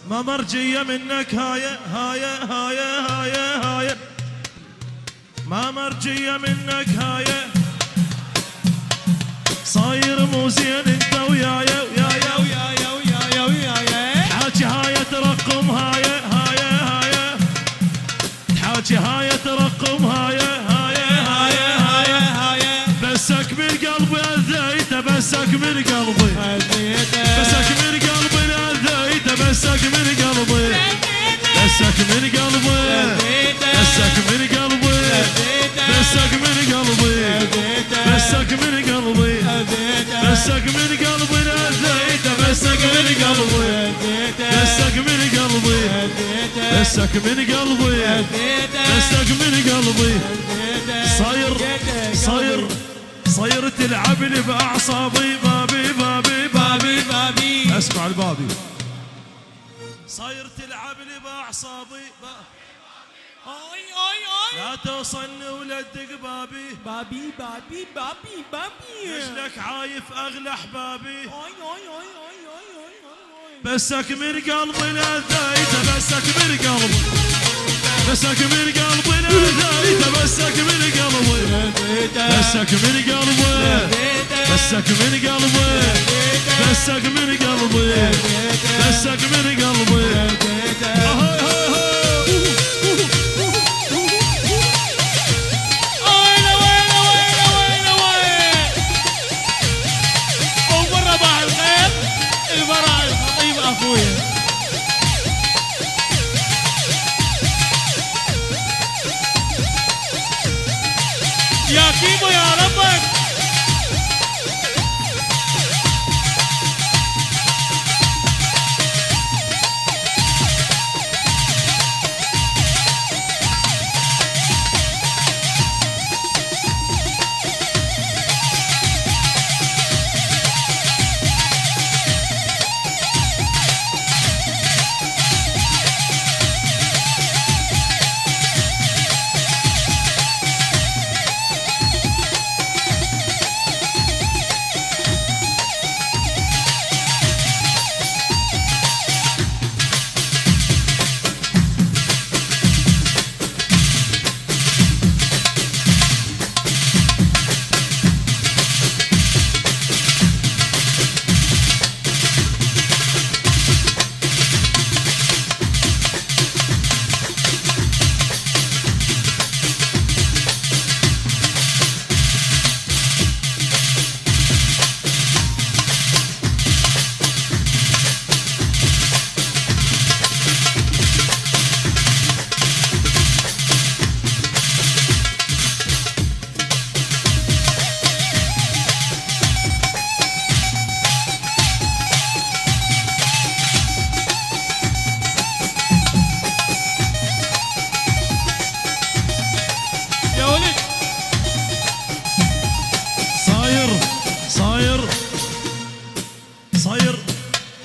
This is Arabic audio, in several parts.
ما مرجية منك هاية هاية هاية هاية هاية ما مرجية منك هاية صاير مو زين انت ويايا ويايا ويايا ويايا ويايا حاجي هاية ترقم هاية هاية هاية حاجي هاية ترقم هاية هاية هاية هاية هاية بسك من قلبي اذيته بسك من قلبي بسك من قلبي اذيته بسك من قلبي بسك من قلبي بسك من قلبي بسك من قلبي بسك من قلبي بسك من قلبي اذيته بسك من قلبي بسك من قلبي بسك من قلبي بسك من قلبي صاير تلعب لي باعصابي بابي بابي بابي بابي اسمع البابي صاير تلعب لي باعصابي اي اي اي لا توصلني ولا تدق بابي بابي بابي بابي بابي لك عايف اغلى احبابي اي اي اي اي اي بسك من قلبي لذيته بسك من قلبي بسك من قلبي لذيته بسك من قلبي بسك من قلبي بسك من قلبي بسك من قلبي بسك من قلبي يا كيمو يا ربك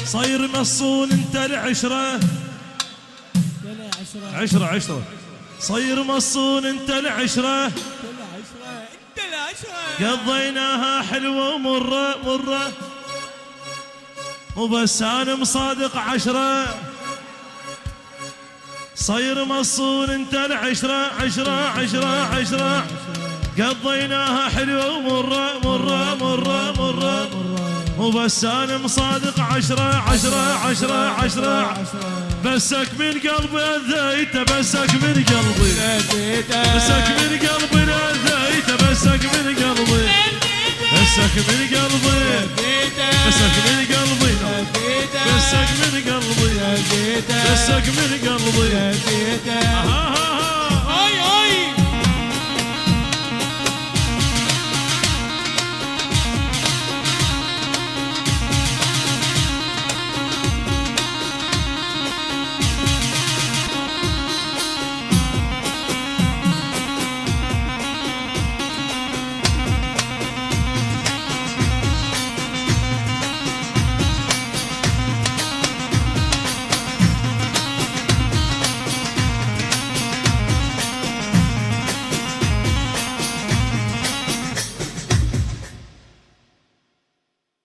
صاير مصون انت العشرة عشرة صاير مصون انت العشرة قضيناها حلوة ومرة مو بس انا مصادق 10 صاير مصون انت العشرة عشرة قضيناها حلوة ومرة مو بس انا مصادق 10 بسك من قلبي اذيته بسك من قلبي بسك من قلبي اذيته بسك من قلبي بسك من قلبي بسك من قلبي بسك من قلبي بسك من قلبي